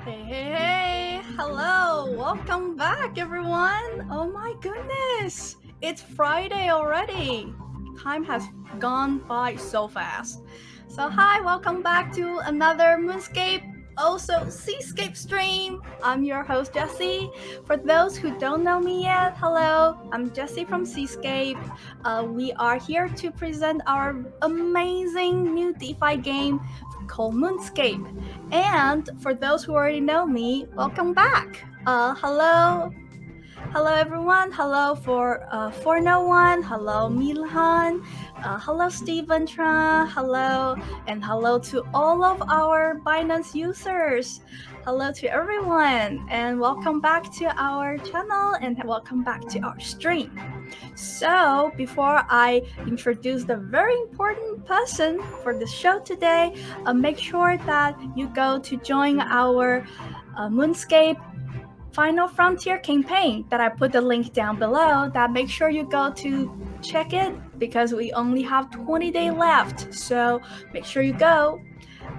Hey, hello, welcome back, everyone. Oh my goodness, it's Friday already. Time has gone by so fast. So, hi, welcome back to another Moonscape, also Seascape stream. I'm your host, Jessie. For those who don't know me yet, hello, I'm Jessie from Seascape. We are here to present our amazing new DeFi game called Moonscape. And for those who already know me, welcome back. Hello everyone. Hello for no one. Hello Milhan. Hello Steven Tra. Hello and hello to all of our Binance users. Hello to everyone and welcome back to our channel and welcome back to our stream. So, before I introduce the very important person for the show today, make sure that you go to join our Moonscape Final Frontier campaign that I put the link down below. That make sure you go to check it because we only have 20 days left. So, make sure you go.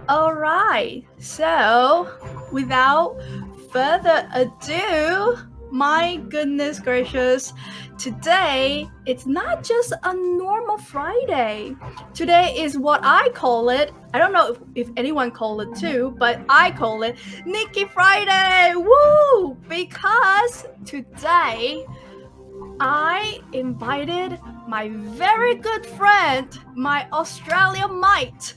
All right. So, without further ado, my goodness gracious, today it's not just a normal Friday. Today is what I call it. I don't know if anyone call it too, but I call it Nicky Friday. Woo! Because today I invited my very good friend, my Australian mate.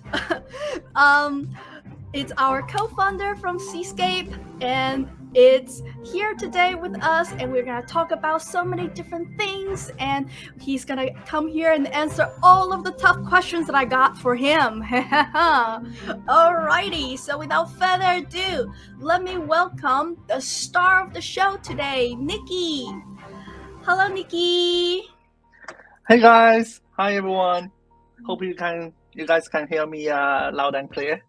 It's our co-founder from Seascape, and it's here today with us, and we're gonna talk about so many different things, and he's gonna come here and answer all of the tough questions that I got for him. Alrighty, so without further ado, let me welcome the star of the show today, Nicky. Hello, Nicky. Hey guys, hi everyone. Hope you guys can hear me loud and clear.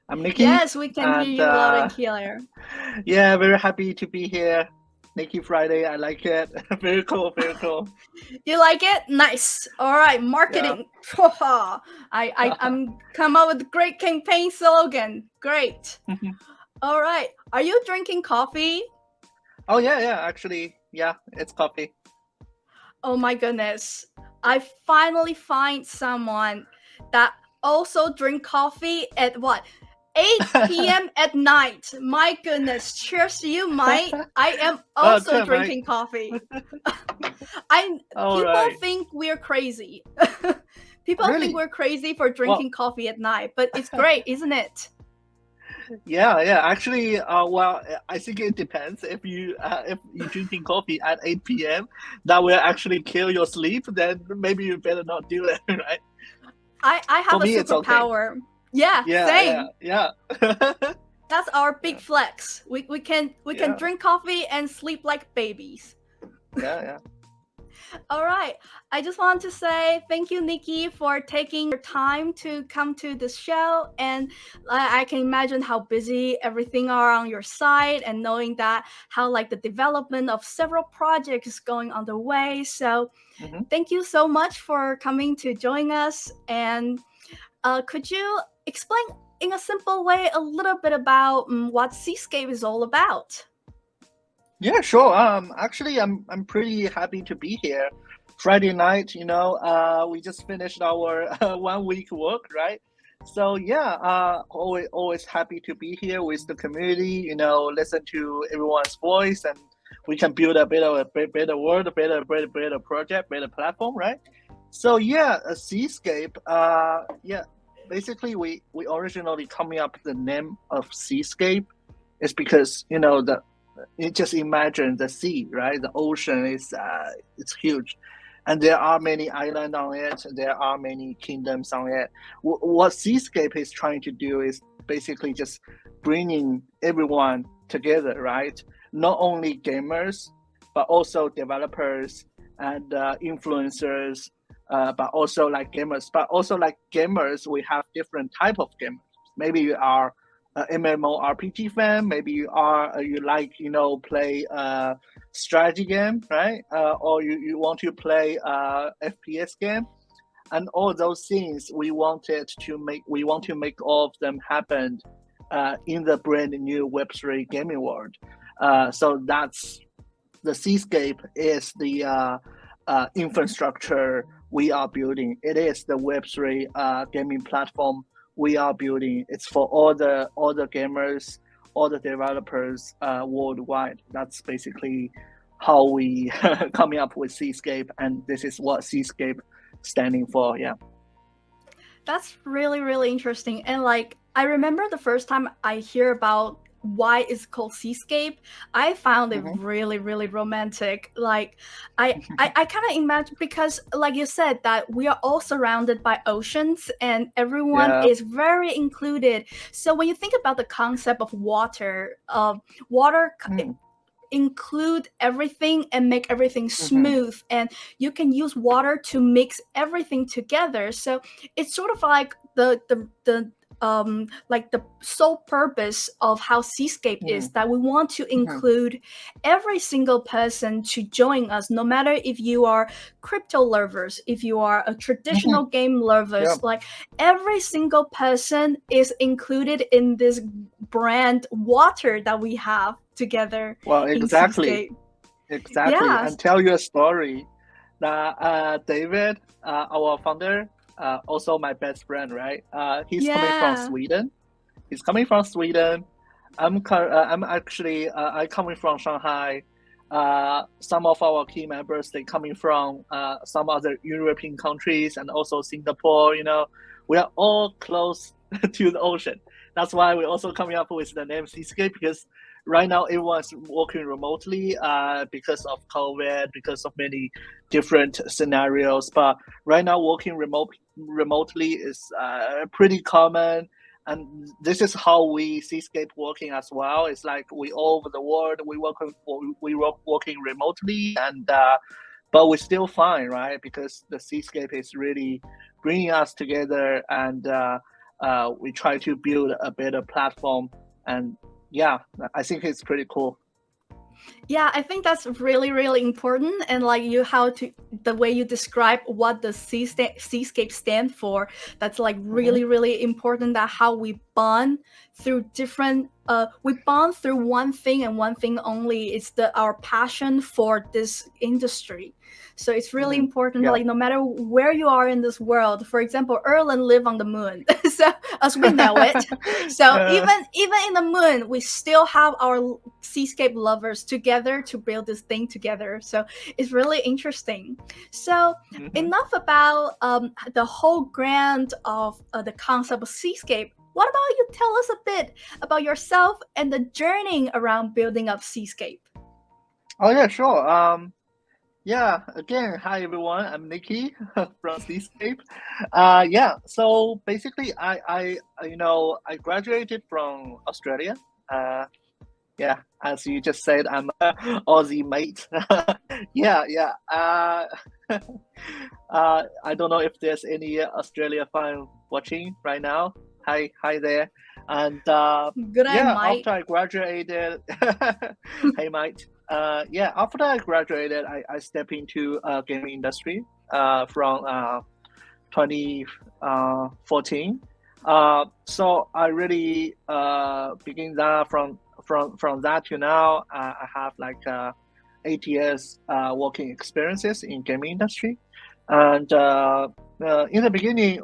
I'm Nicky. Yes, we can hear and you loud and clear. Yeah, very happy to be here. Nicky Friday, I like it. Very cool, very cool. You like it? Nice. All right, marketing. Yeah. I'm come up with a great campaign slogan. Great. All right. Are you drinking coffee? Oh yeah, actually, yeah, it's coffee. Oh my goodness. I finally find someone that also drink coffee at what? 8 p.m. at night. My goodness. Cheers to you, Mike. I am also drinking coffee. People think we're crazy. People Really? think we're crazy for drinking coffee at night, but it's great, isn't it? Yeah. Actually, well, I think it depends. If you're drinking coffee at 8 p.m., that will actually kill your sleep. Then maybe you better not do it, right? I have a superpower. Okay. Yeah, same. Yeah. That's our big flex. We can drink coffee and sleep like babies. Yeah. All right. I just want to say thank you, Nicky, for taking your time to come to this show. And I can imagine how busy everything are on your side, and knowing that how like the development of several projects is going on the way. So thank you so much for coming to join us. And could you explain in a simple way a little bit about what Seascape is all about? Yeah, sure. Actually, I'm pretty happy to be here. Friday night, we just finished our 1 week work, right? So yeah, always happy to be here with the community. Listen to everyone's voice, and we can build a better world, a better project, better platform, right? So yeah, a Seascape. Yeah, basically we originally coming up with the name of Seascape is because you just imagine the sea, right? The ocean is it's huge, and there are many islands on it. There are many kingdoms on it. What Seascape is trying to do is basically just bringing everyone together, right? Not only gamers, but also developers and influencers, but also like gamers. But also like gamers, we have different type of gamers. Maybe you are MMORPG fan, maybe you like play a strategy game, right? Or you want to play FPS game, and all those things we want to make all of them happen in the brand new Web3 gaming world. So that's the Seascape is the infrastructure we are building. It is the Web3 gaming platform we are building. It's for all the gamers, all the developers worldwide. That's basically how we coming up with Seascape, and this is what Seascape standing for. Yeah. That's really, really interesting. And like, I remember the first time I hear about why it's called Seascape, I found it Mm-hmm. really, really romantic. Like, I kind of imagine, because like you said, that we are all surrounded by oceans and everyone Yeah. is very included. So when you think about the concept of water, water Mm-hmm. include everything and make everything Mm-hmm. smooth, and you can use water to mix everything together. So it's sort of like the like the sole purpose of how Seascape is, that we want to Mm-hmm. include every single person to join us, no matter if you are crypto lovers, if you are a Mm-hmm. traditional game Yeah. lovers, like every single person is included in this brand water that we have together Well, in exactly. Seascape. Exactly, Yes. and tell you a story that David, our founder, also my best friend, right? He's coming from Yeah. Sweden. He's coming from Sweden. I'm actually I coming from Shanghai. Some of our key members they coming from some other European countries and also Singapore. You know, we are all close to the ocean. That's why we're also coming up with the name Seascape, because right now everyone's working remotely because of COVID, because of many different scenarios. But right now, working remotely is pretty common, and this is how we see Seascape working as well. It's like we all over the world we work working remotely, and but we're still fine, right? Because the Seascape is really bringing us together, and we try to build a better platform. And yeah, I think it's pretty cool. Yeah, I think that's really, really important. And like you, how to the way you describe what the seascape stand for, that's like Hmm. really, really important. That how we bond through different, we bond through one thing and one thing only. It's our passion for this industry. So it's really Hmm. important. Yeah. Like no matter where you are in this world. For example, Erlen live on the moon, so as we know it. So Uh, even in the moon, we still have our seascape lovers together to build this thing together. So it's really interesting. So mhm. enough about the whole grand of the concept of seascape. What about you tell us a bit about yourself and the journey around building up Seascape? Oh yeah, sure. Yeah, again, hi everyone. I'm Nicky from Seascape. Yeah, so basically, I graduated from Australia. Uh, yeah, as you just said, I'm a Aussie mate. Yeah, yeah. I don't know if there's any Australia fan watching right now. Hi there. And Good eye, yeah, Mike. after I graduated, hey mate. Yeah, after I graduated, I stepped into gaming industry from 2014. So I really begin that from that to now. I have like 8 years working experiences in gaming industry, and in the beginning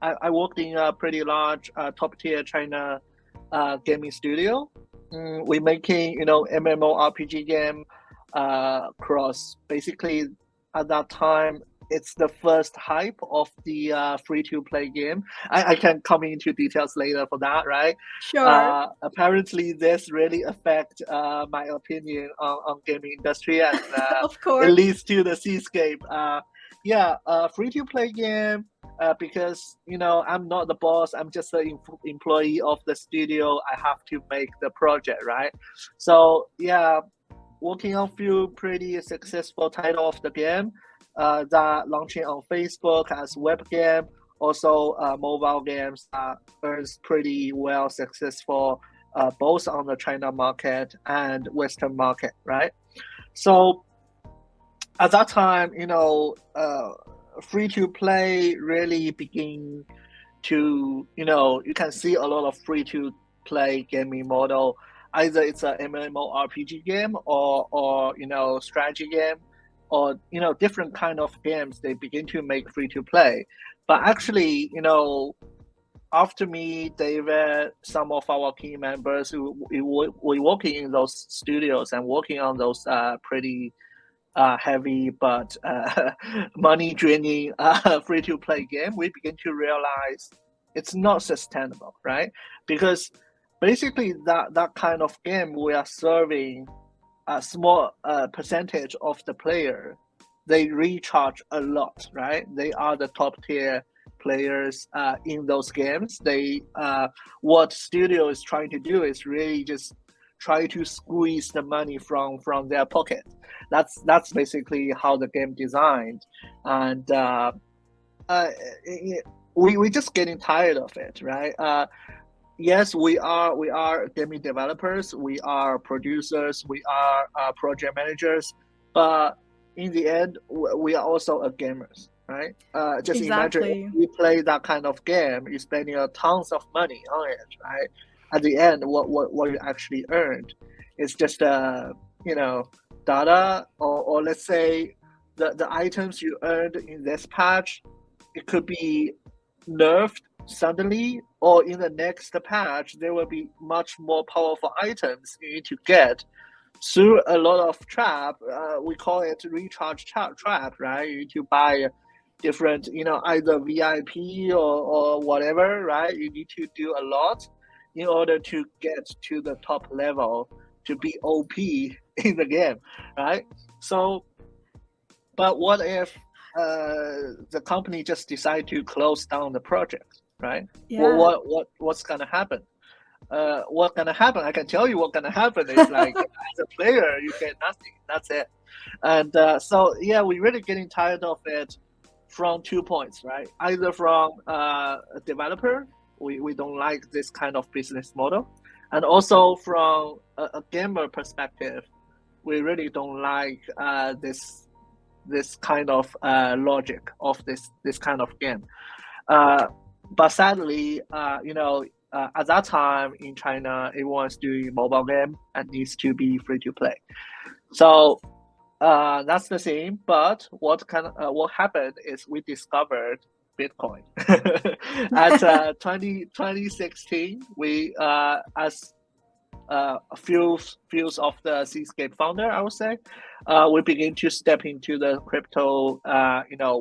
I worked in a pretty large top tier China gaming studio. We making MMORPG game across basically at that time it's the first hype of the free to play game. I can come into details later for that, right? Sure. Apparently, this really affect my opinion on gaming industry, and Of it course. leads to the Seascape. Yeah, free to play game. Because I'm not the boss, I'm just an employee of the studio. I have to make the project, right? So yeah, working on few pretty successful title of the game that launching on Facebook as web game, also mobile games that earns pretty well successful both on the China market and Western market, right? So at that time, free to play really begin to, you can see a lot of free-to-play gaming model. Either it's a MMORPG game or strategy game, or different kind of games they begin to make free-to-play. But actually, after me, David, some of our key members who we working in those studios and working on those pretty heavy but money draining free to play game, we begin to realize it's not sustainable, right? Because basically that kind of game, we are serving a small percentage of the player. They recharge a lot, right? They are the top tier players in those games. They what studio is trying to do is really just try to squeeze the money from their pocket. That's basically how the game designed, and we just getting tired of it, right? Yes, we are gaming developers, we are producers, we are project managers, but in the end, we are also a gamers, right? Just imagine if Exactly. you play that kind of game, you're spending tons of money on it, right? At the end, what you actually earned is just data, or let's say the items you earned in this patch, it could be nerfed suddenly, or in the next patch there will be much more powerful items you need to get through a lot of trap. We call it recharge trap, right? You need to buy different, either VIP or whatever, right? You need to do a lot in order to get to the top level to be OP in the game, right? So, but what if the company just decide to close down the project, right? Yeah. What's gonna happen? What's gonna happen? I can tell you what's gonna happen is like as a player you get nothing. That's it. And so yeah, we're really getting tired of it from 2 points, right? Either from a developer, we don't like this kind of business model, and also from a gamer perspective, we really don't like this kind of logic of this kind of game. But sadly, at that time in China, everyone's doing mobile game and needs to be free to play. So that's the same. But what happened is we discovered Bitcoin at 2016. We as a few of the Seascape founder, I would say, we begin to step into the crypto,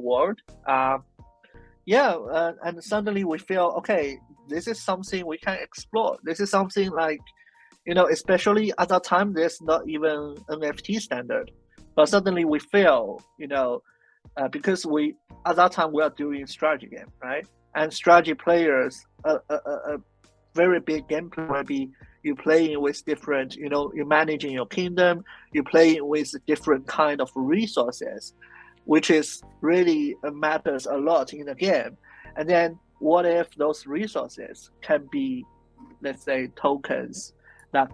world. And suddenly we feel, okay, this is something we can explore. This is something like, especially at that time, there's not even NFT standard, but suddenly we feel, because at that time we are doing strategy game, right? And strategy players, a very big gameplay will be you playing with different, you're managing your kingdom, you're playing with different kind of resources, which is really matters a lot in the game. And then what if those resources can be, let's say, tokens that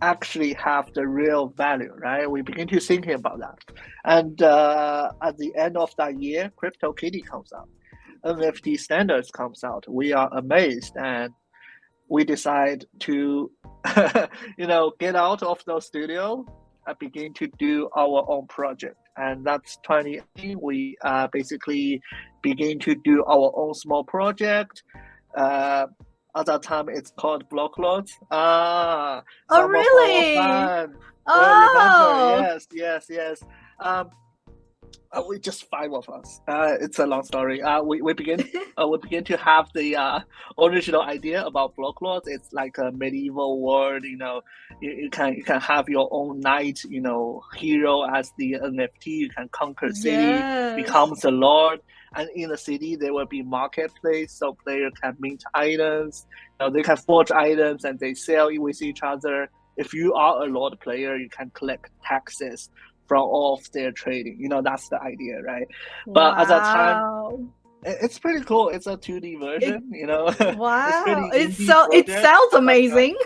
actually have the real value, right? We begin to thinking about that. And at the end of that year, CryptoKitty comes out, NFT standards comes out. We are amazed, and we decide to get out of those studio and begin to do our own project. And that's 2018. We basically begin to do our own small project. At that time, it's called Blocklots. Oh, Some of our really? fans will remember. Oh, Yes. We just 5 of us. It's a long story. We begin to have the original idea about Blocklots. It's like a medieval world. You can have your own knight, hero as the NFT. You can conquer city, yes. becomes a lord, and in the city there will be marketplace, so player can mint items. They can forge items and they sell with each other. If you are a lord player, you can collect taxes from all of their trading. That's the idea, right? But at that time, Wow. it's pretty cool. It's a 2D It, version, it's wow. pretty indie It project. sounds But amazing.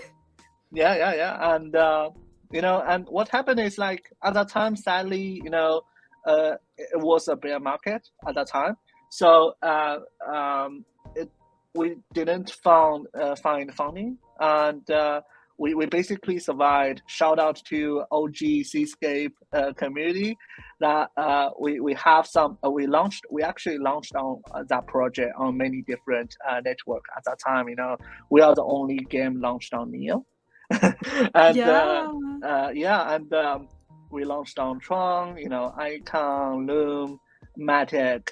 yeah. And and what happened is like at that time, sadly, it was a bear market at that time. So we didn't find funding, and we basically survived. Shout out to OG Seascape community that we have some. We actually launched on that project on many different network at that time. We are the only game launched on Neo, and Yeah. yeah, and we launched on Tron. Icon, Loom, Matic.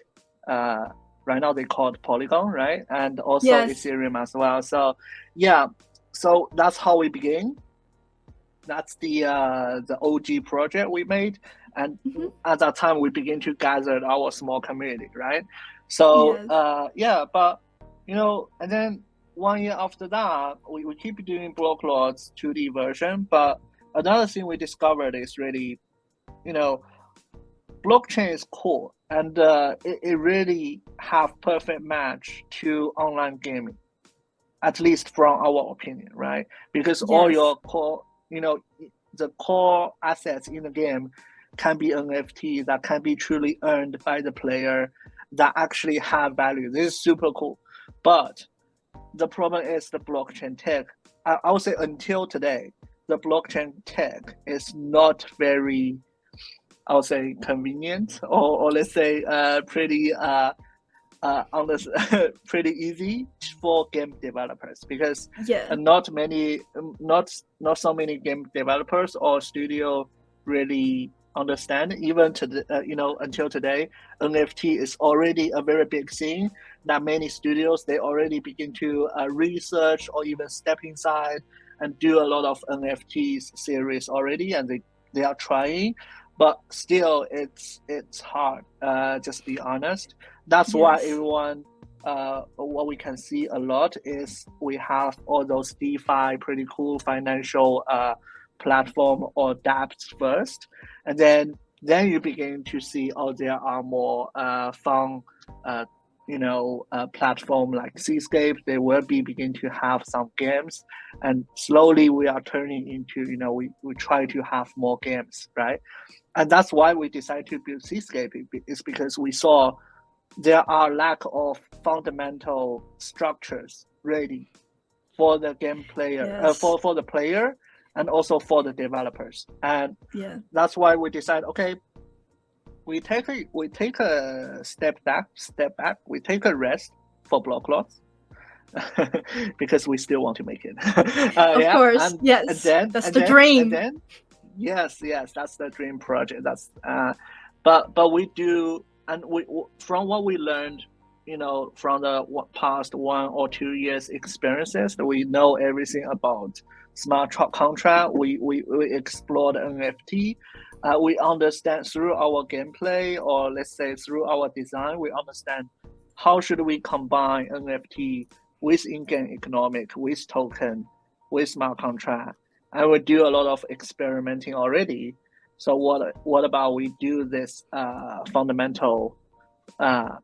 Right now they call it Polygon, right? And also Yes. Ethereum as well. So yeah, so that's how we begin. That's the OG project we made, and Mhm. at that time we begin to gather our small community, right? So Yes. yeah, but and then 1 year after that, we keep doing Blocklots 2D version, but another thing we discovered is really, you know, blockchain is cool, and it really have perfect match to online gaming, at least from our opinion, right? Because all Yes. your core, the core assets in the game can be NFT that can be truly earned by the player, that actually have value. This is super cool. But the problem is the blockchain tech. I would say until today, the blockchain tech is not very, I would say, convenient, or let's say pretty on this pretty easy for game developers, because Yeah. not so many game developers or studio really understand. Even to the, until today, NFT is already a very big thing that many studios, they already begin to research or even step inside and do a lot of NFTs series already, and they are trying, but still it's hard. Just be honest. That's why Yes. everyone, what we can see a lot is we have all those DeFi, pretty cool financial platform or dApps first, and then you begin to see, oh, there are more fun platform like Seascape. They will begin to have some games, and slowly we are turning into, we try to have more games, right? And that's why we decided to build Seascape, is because we saw there are lack of fundamental structures ready for the game player, Yes. for the player, and also for the developers. And Yeah. that's why we decide, okay, we take a step back, we take a rest for Blocklots, because we still want to make it. Of Yeah, course. and Yes. then That's and the then and dream. then yes, that's the dream project. That's but we do, and we, from what we learned, from the past 1 or 2 years experiences, that we know everything about smart contract. We explored NFT. We understand through our gameplay, or let's say through our design, we understand how should we combine NFT with in-game economic, with token, with smart contract, and we do a lot of experimenting already. So what about we do this fundamental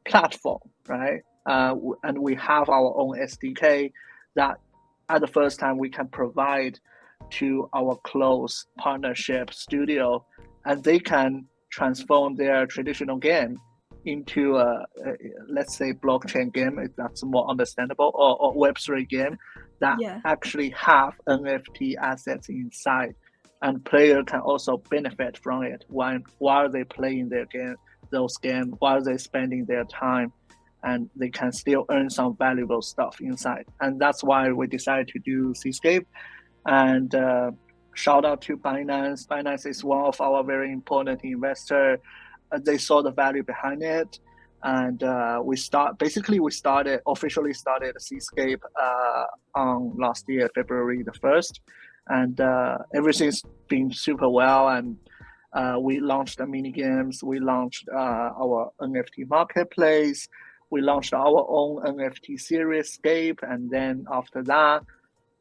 platform, right? And we have our own SDK that at the first time we can provide to our close partnership studio, and they can transform their traditional game into let's say blockchain game, if that's more understandable, or Web3 game that Yeah. actually have NFT assets inside, and player can also benefit from it while they playing their game, those games, while they spending their time, and they can still earn some valuable stuff inside. And that's why we decided to do Seascape. And shout out to Binance. Binance is one of our very important investor. They saw the value behind it, and officially started Seascape on last year, February the 1st, and everything's been super well. And we launched the mini games. We launched our NFT marketplace. We launched our own NFT series, Scape, and then after that,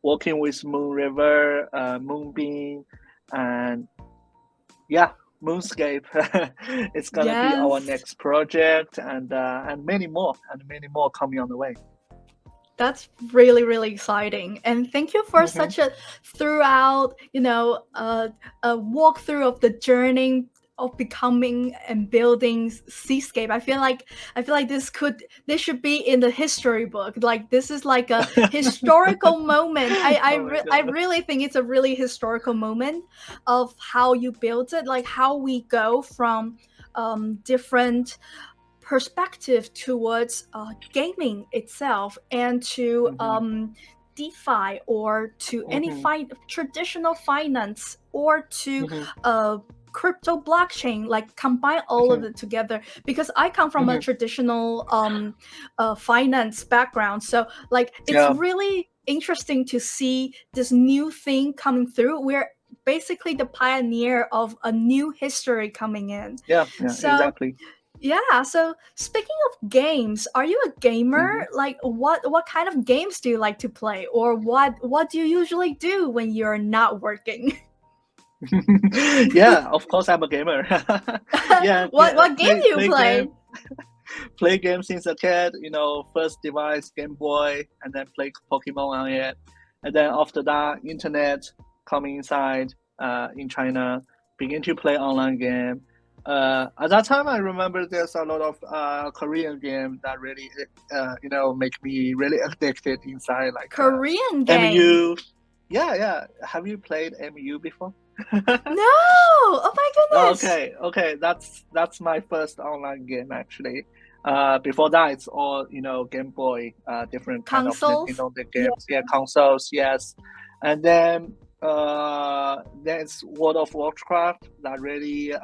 working with Moon River, Moonbeam, and yeah, Moonscape. It's gonna be our Yes. next project, and many more, coming on the way. That's really, really exciting. And thank you for Mm-hmm. such a throughout, a walkthrough of the journey of becoming and building Seascape. I feel like this should be in the history book. Like this is like a historical moment. I really think it's a really historical moment of how you built it, like how we go from different perspective towards gaming itself and to DeFi or to any traditional finance or to crypto blockchain, like combine all of it together, because I come from a traditional finance background, so like it's really interesting to see this new thing coming through. We're basically the pioneer of a new history coming in. Exactly. Yeah, so speaking of games, are you a gamer? Like what kind of games do you like to play, or what do you usually do when you're not working? Yeah, of course I'm a gamer. What game do you play? Play games since a kid, you know, first device Game Boy, and then play Pokemon on it, and then after that internet coming inside in China, begin to play online game. At that time, I remember there's a lot of Korean games that really, you know, make me really addicted inside, like Korean game. MU. Yeah. Have you played MU before? No. Oh my goodness. Okay. That's my first online game actually. Before that, it's all, you know, Game Boy, different kind Consoles? of Nintendo games. Yeah, consoles. Yes, and then there's World of Warcraft that really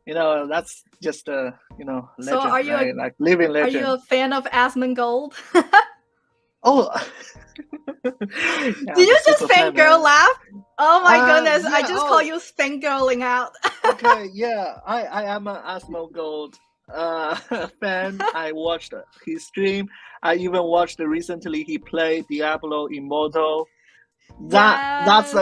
you know, that's just a, you know, legend, So are you right? Like living legend. Are you a fan of Asmongold? Oh, Did you just fangirl laugh? Oh my goodness! I just call you fangirling out. Okay, yeah, I am an Asmongold fan. I watched his stream. I even watched recently he played Diablo Immortal. That's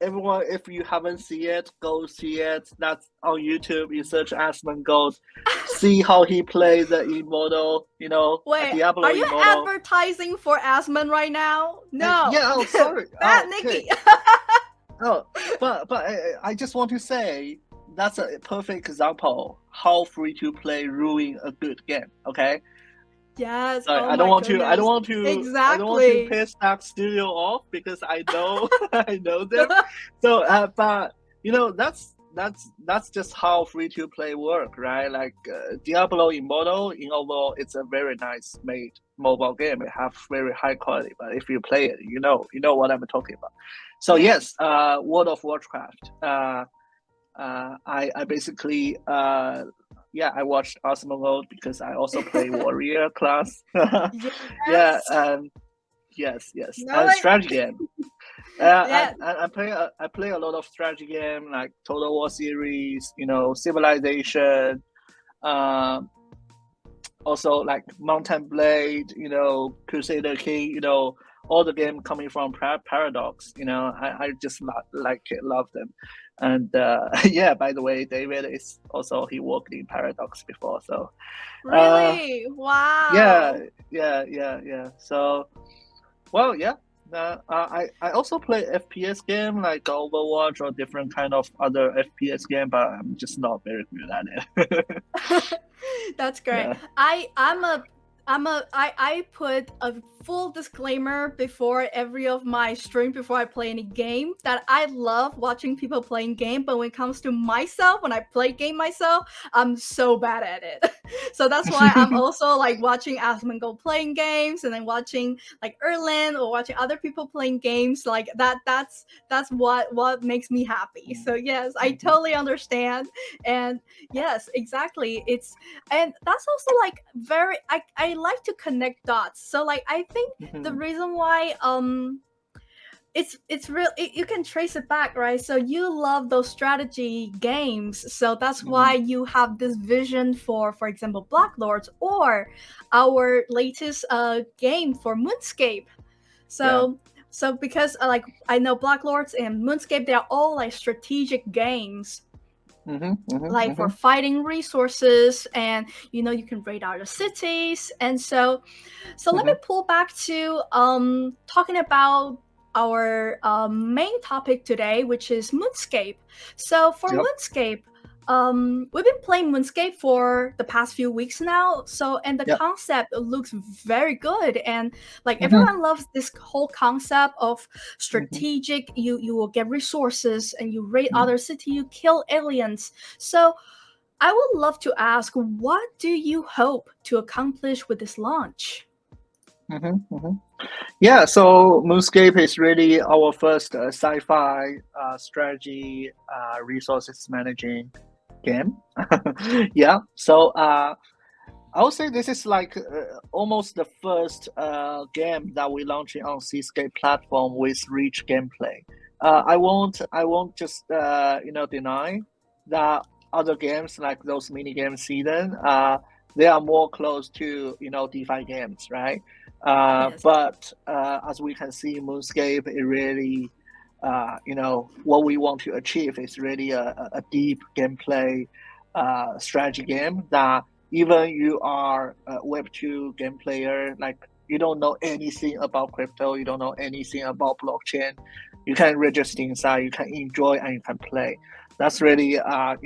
everyone, if you haven't seen it, go see it. That's on YouTube. You search Asmongold, see how he plays the Immortal. You know, wait, Diablo are you Immortal. advertising for Asmon right now? No. Yeah. Oh, sorry. Bad Nicky. But I just want to say that's a perfect example how free to play ruin a good game. Okay. Yes. I don't want to exactly piss that studio off because I know I know them. So but you know that's just how free to play work, right? Like Diablo Immortal, in overall, it's a very nice made mobile game. It have very high quality, but if you play it, you know what I'm talking about. So yes, World of Warcraft. I basically I watched Asmongold because I also play warrior class. Yes. Yes. No, and strategy game. I play a lot of strategy game like Total War series, you know, Civilization, also like Mountain Blade, you know, Crusader King, you know, all the game coming from Paradox, you know, I just love them. And yeah, by the way, David is also, he worked in Paradox before, so really, wow. Yeah. So, well, yeah. I also play FPS game like Overwatch or different kind of other FPS game, but I'm just not very good at it. That's great. Yeah. I put a full disclaimer before every of my stream before I play any game that I love watching people playing game, but when it comes to myself, when I play game myself, I'm so bad at it. So that's why I'm also like watching Asmongold playing games and then watching like Erland or watching other people playing games like that. That's what makes me happy. So yes, I totally understand. And yes, exactly. And that's also like very I like to connect dots. So like I think the reason why it's real you can trace it back, right? So you love those strategy games, so that's why you have this vision for example Black Lords or our latest game for Moonscape. So because like I know Black Lords and Moonscape, they're all like strategic games. Like for fighting resources, and you know you can raid out your cities, and so let me pull back to talking about our main topic today, which is Moonscape. So for Yep. Moonscape, we've been playing Moonscape for the past few weeks now. So and the Yep. concept looks very good, and like Mm-hmm. everyone loves this whole concept of Mm-hmm. strategic. You will get resources and you raid Mm-hmm. other city, you kill aliens. So I would love to ask, what do you hope to accomplish with this launch? Mm-hmm. Mm-hmm. Yeah, so Moonscape is really our first sci-fi strategy resources managing game. Yeah, so I would say this is like almost the first game that we launching on Seascape platform with rich gameplay. I won't just deny that other games like those mini games season, they are more close to DeFi games, right? Yes. But as we can see, Moonscape it really what we want to achieve is really a deep gameplay strategy game that even you are a Web2 game player, like you don't know anything about crypto, you don't know anything about blockchain, you can register inside, you can enjoy and you can play. That's really our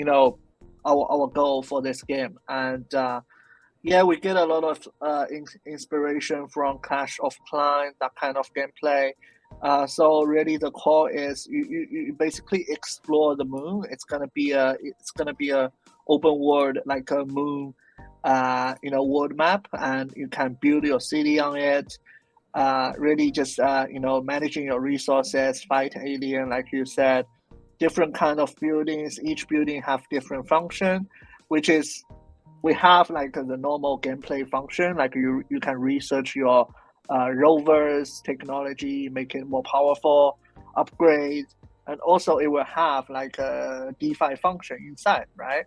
goal for this game. And yeah, we get a lot of inspiration from Clash of Clans, that kind of gameplay. So really, the core is you basically explore the moon. It's gonna be a open world like a moon, world map, and you can build your city on it. Really, just managing your resources, fight alien, like you said, different kind of buildings. Each building have different function, which is we have like the normal gameplay function, like you can research your rovers technology, make it more powerful, upgrade, and also it will have like a DeFi function inside, right?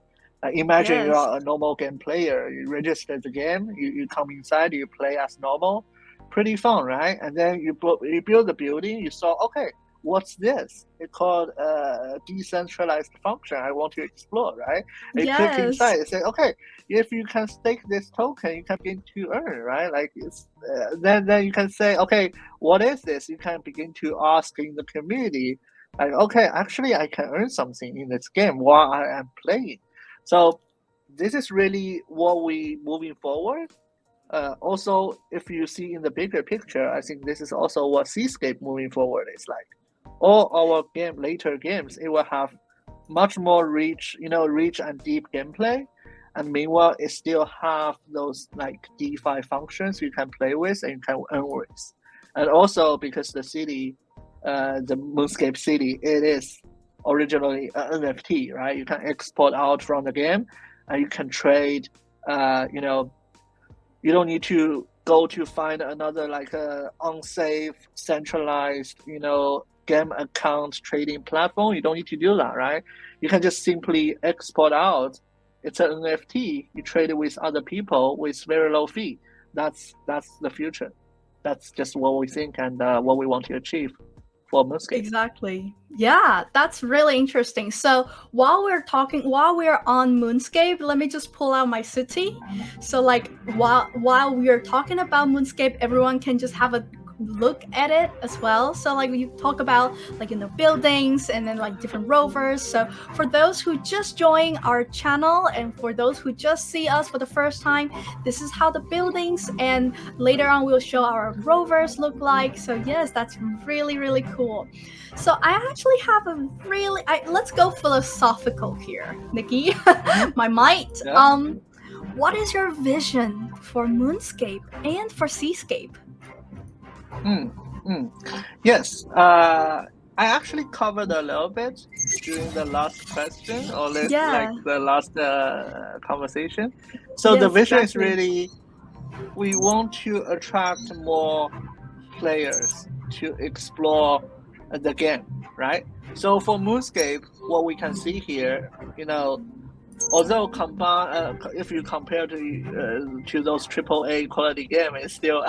Imagine you Yes. are a normal game player, you register the game, you come inside, you play as normal, pretty fun, right? And then you build the building, you saw, okay, what's this? It's called a decentralized function I want to explore, right? And you click Yes. inside and say, okay, if you can stake this token, you can begin to earn, right? Like it's then you can say, okay, what is this? You can begin to ask in the community, like, okay, actually, I can earn something in this game while I am playing. So this is really what we moving forward. Also, if you see in the bigger picture, I think this is also what Seascape moving forward is like. All our later games, it will have much more rich and deep gameplay, and meanwhile, it still have those like DeFi functions you can play with and you can earn with. And also because the city, the Moonscape city, it is originally an NFT, right? You can export out from the game, and you can trade. You don't need to go to find another like a unsafe centralized game account trading platform. You don't need to do that, right? You can just simply export out. It's an NFT. You trade it with other people with very low fee. That's the future. That's just what we think and what we want to achieve for Moonscape. Exactly. Yeah, that's really interesting. So while we're on Moonscape, let me just pull out my city. So like while we are talking about Moonscape, everyone can just have a look at it as well. So like you talk about like buildings and then like different rovers. So for those who just joined our channel and for those who just see us for the first time, this is how the buildings and later on we'll show our rovers look like. So yes, that's really really cool. So I actually have a let's go philosophical here, Nikki. Mm-hmm. My might. Yeah. What is your vision for Moonscape and for Seascape? Mm, mm. Yes. I actually covered a little bit during the last question or like Yeah. the last conversation. So the Yes, vision is exactly. really we want to attract more players to explore the game, right? So for Moonscape, what we can see here, although if you compare to those AAA quality game, it's still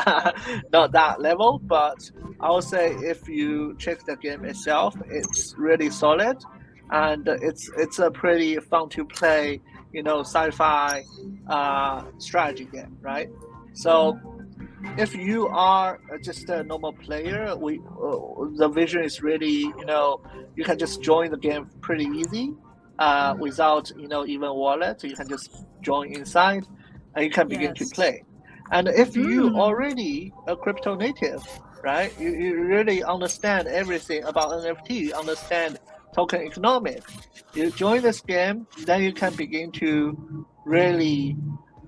not that level. But I would say if you check the game itself, it's really solid, and it's a pretty fun to play, sci-fi strategy game, right? So if you are just a normal player, the vision is really, you can just join the game pretty easy, without even wallet. You can just join inside, and you can begin to Yes. play. And if you Mm. already a crypto native, right, you really understand everything about NFT, you understand token economic. You join this game, then you can begin to really,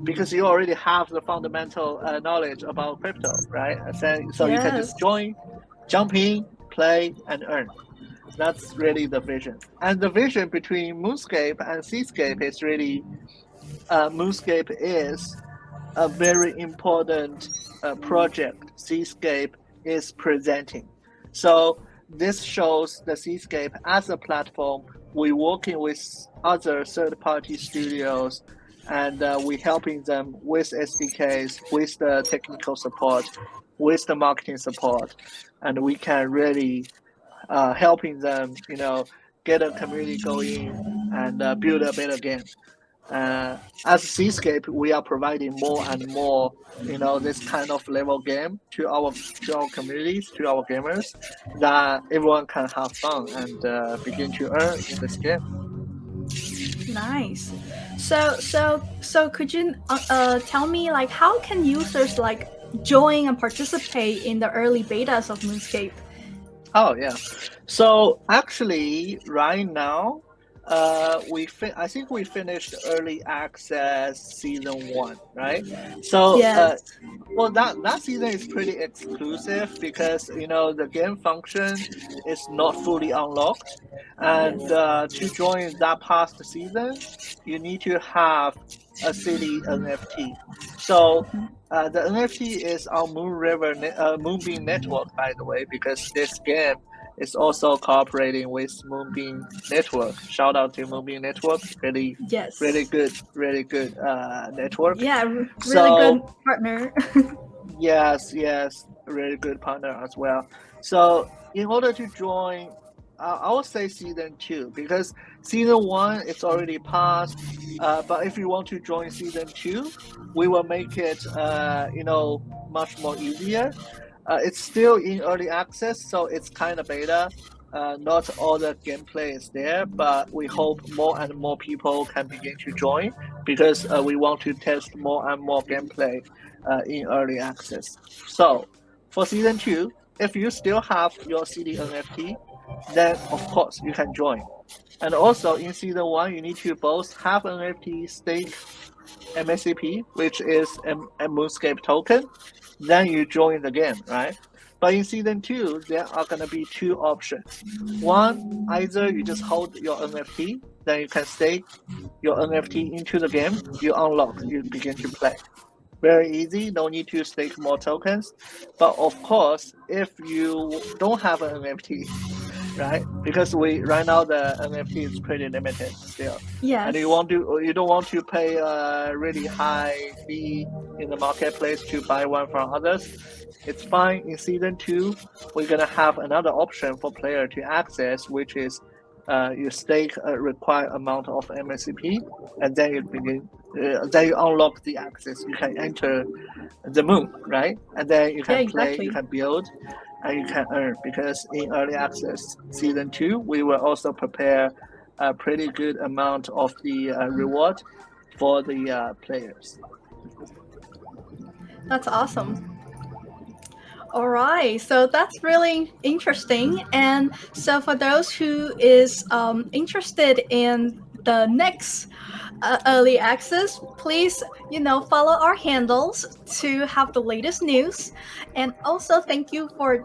because you already have the fundamental knowledge about crypto, right? So you can Yes. just join, jump in, play, and earn. That's really the vision. And the vision between Moonscape and Seascape is really, Moonscape is a very important project Seascape is presenting. So this shows the Seascape as a platform. We're working with other third-party studios, and we're helping them with SDKs, with the technical support, with the marketing support, and we can really helping them, get a community going and build a better game. As Seascape, we are providing more and more, this kind of level game to our communities, to our gamers, that everyone can have fun and begin to earn in this game. Nice. So could you tell me like how can users like join and participate in the early betas of Moonscape? Oh yeah. So actually, right now, I think we finished early access season 1, right? So Yes. well, that season is pretty exclusive because the game function is not fully unlocked, Yes. and to join that past season, you need to have a city NFT. So the NFT is on Moonbeam Network, by the way, because this game is also cooperating with Moonbeam Network. Shout out to Moonbeam Network, Yes. really good network. Yeah, really good So partner. yes, yes, really good partner as well. So in order to join, I would say season 2 because season 1 it's already passed. But if you want to join season 2, we will make it, much more easier. It's still in early access, so it's kind of beta. Not all the gameplay is there, but we hope more and more people can begin to join because we want to test more and more gameplay in early access. So for season 2, if you still have your CD NFT, then of course you can join. And also in season 1, you need to both have NFT stake MACP, which is a Moonscape token, then you join the game, right? But in season 2, there are gonna be two options. One, either you just hold your NFT, then you can stake your NFT into the game, you unlock, you begin to play. Very easy, no need to stake more tokens. But of course, if you don't have an NFT, right? Because we right now the NFT is pretty limited still, and Yes. you don't want to pay a really high fee in the marketplace to buy one from others. It's fine. In season 2, we're gonna have another option for player to access, which is you stake a required amount of MSCP, and then then you unlock the access. You can enter the moon, right? And then you Yeah, can play, you exactly. can build, and you can earn. Because in early access season 2, we will also prepare a pretty good amount of the reward for the players. That's awesome. All right, so that's really interesting. And so for those who is interested in the next early access, please follow our handles to have the latest news. And also thank you for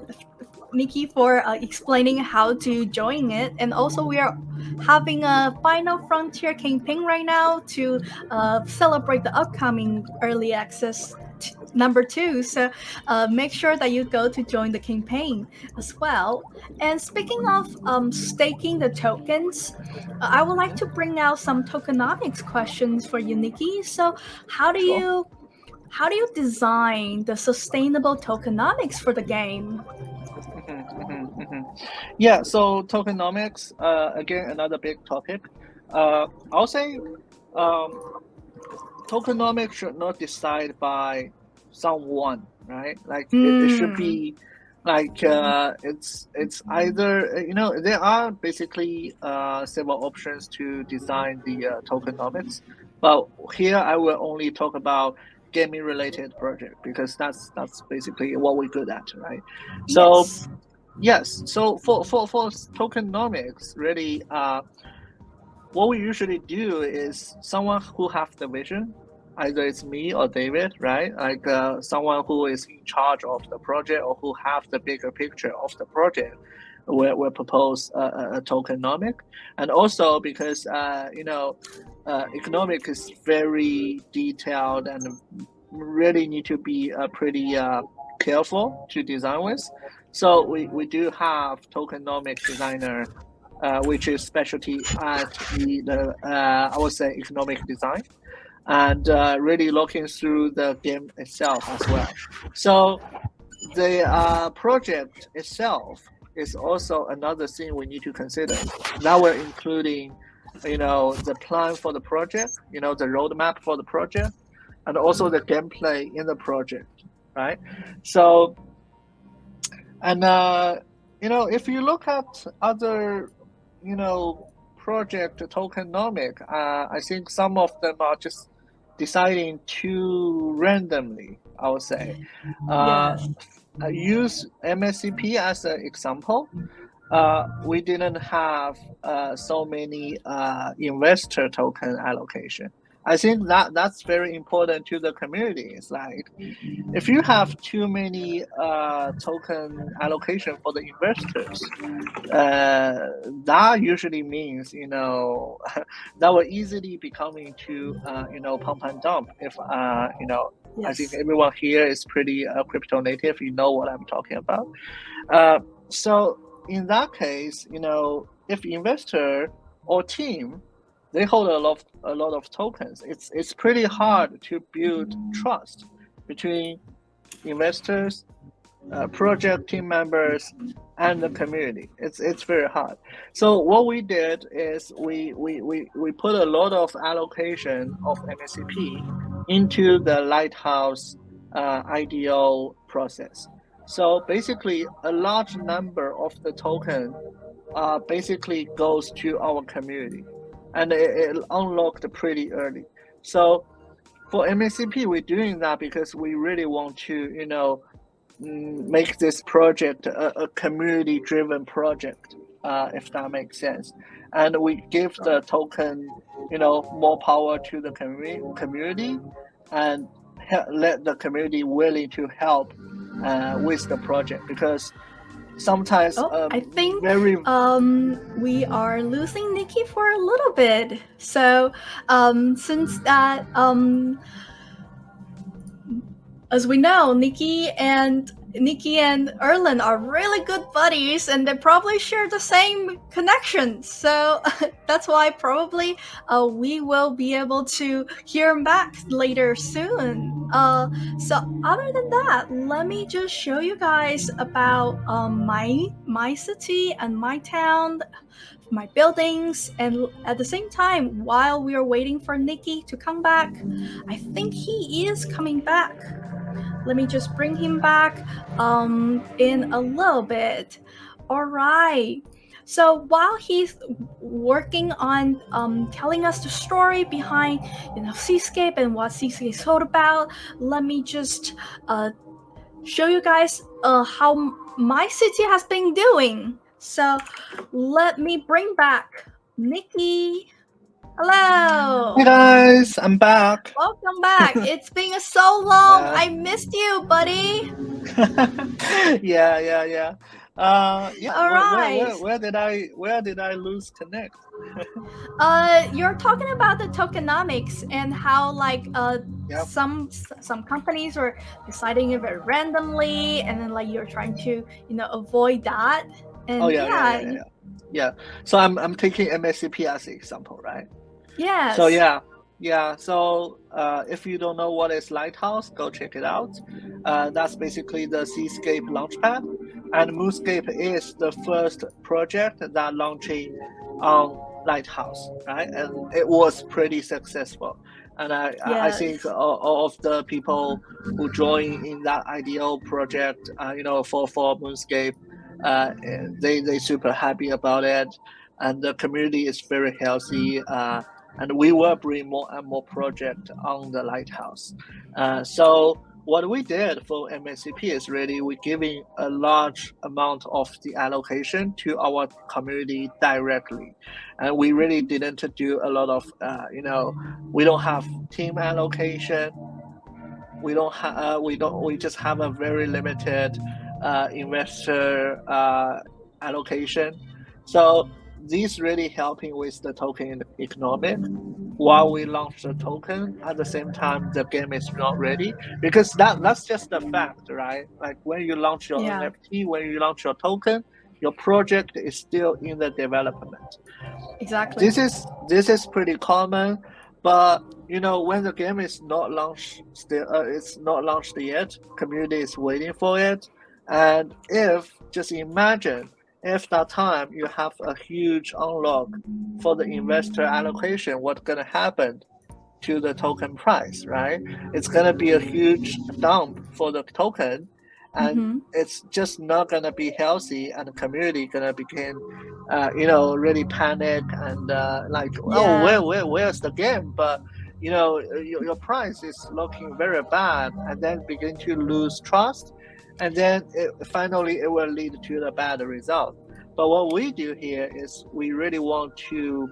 Nikki for explaining how to join it. And also we are having a Final Frontier campaign right now to celebrate the upcoming early access number 2. So make sure that you go to join the campaign as well. And speaking of staking the tokens, I would like to bring out some tokenomics questions for you, Nikki. So how do Sure. you how do you design the sustainable tokenomics for the game? Yeah, so tokenomics, again, another big topic. I'll say um, tokenomics should not decide by someone, right? Like it should be like it's either there are basically several options to design the tokenomics, but here I will only talk about gaming related project because that's basically what we're good at, right? So Yes. yes, so for tokenomics, really, what we usually do is someone who have the vision, either it's me or David, right? Like someone who is in charge of the project or who have the bigger picture of the project. We propose a tokenomic, and also because economic is very detailed and really need to be pretty careful to design with. So we do have tokenomic designer, which is specialty at the I would say economic design, and really looking through the game itself as well. So the project itself is also another thing we need to consider. That we're including, the plan for the project, the roadmap for the project, and also the gameplay in the project, right? So, and if you look at other, project tokenomic, I think some of them are just deciding too randomly, I would say. Uh, Yes. I use MSCP as an example. We didn't have so many investor token allocation. I think that's very important to the community. It's like if you have too many token allocation for the investors, that usually means that will easily become into pump and dump. If I think Yes. everyone here is pretty crypto native. You know what I'm talking about. Uh, so in that case, if investor or team they hold a lot of tokens, it's pretty hard to build trust between investors, project team members, and the community. It's very hard. So what we did is we put a lot of allocation of MACP into the Lighthouse IDO process. So basically, a large number of the token basically goes to our community, and it unlocked pretty early. So for MACP, we're doing that because we really want to, make this project a community-driven project, if that makes sense. And we give the token, more power to the community, and let the community willing to help with the project because sometimes Oh, I think very we are losing Nikki for a little bit. So since that as we know, Nikki and Erlen are really good buddies, and they probably share the same connections. So that's why probably we will be able to hear him back later soon. So other than that, let me just show you guys about my city and my town, my buildings, and at the same time, while we are waiting for Nikki to come back, I think he is coming back. Let me just bring him back in a little bit. All right. So while he's working on telling us the story behind, Seascape and what Seascape is all about, let me just show you guys how my city has been doing. So let me bring back Nikki. Hello. Hey guys, I'm back. Welcome back. It's been so long. Yeah. I missed you, buddy. Yeah. Yeah. All right. Where did I lose connect? You're talking about the tokenomics and how Yep. some companies are deciding it very randomly, and then you're trying to avoid that. Oh And yeah. So I'm taking MSCP as an example, right? yes. So yeah. So if you don't know what is Lighthouse, go check it out. That's basically the Seascape launchpad, and Moonscape is the first project that launching on Lighthouse, right? And it was pretty successful. And I think Yes. all of the people who join in that ideal project, for Moonscape, they super happy about it, and the community is very healthy. And we will bring more and more project on the lighthouse. So what we did for MSCP is really we're giving a large amount of the allocation to our community directly, and we really didn't do a lot of we don't have team allocation. We just have a very limited investor allocation. So this really helping with the token economic while we launch the token. At the same time, the game is not ready, because that's just a fact, right? Like when you launch your Yeah. NFT, when you launch your token, your project is still in the development. Exactly. This is pretty common, but when the game is not launched, still it's not launched yet. Community is waiting for it, and if just imagine if that time you have a huge unlock for the investor allocation, what's gonna happen to the token price, right? It's going to be a huge dump for the token, and Mm-hmm. it's just not going to be healthy, and the community going to begin, really panic and like, oh, Yeah. where's the game? But your price is looking very bad, and then begin to lose trust, and then finally it will lead to the bad result. But what we do here is we really want to,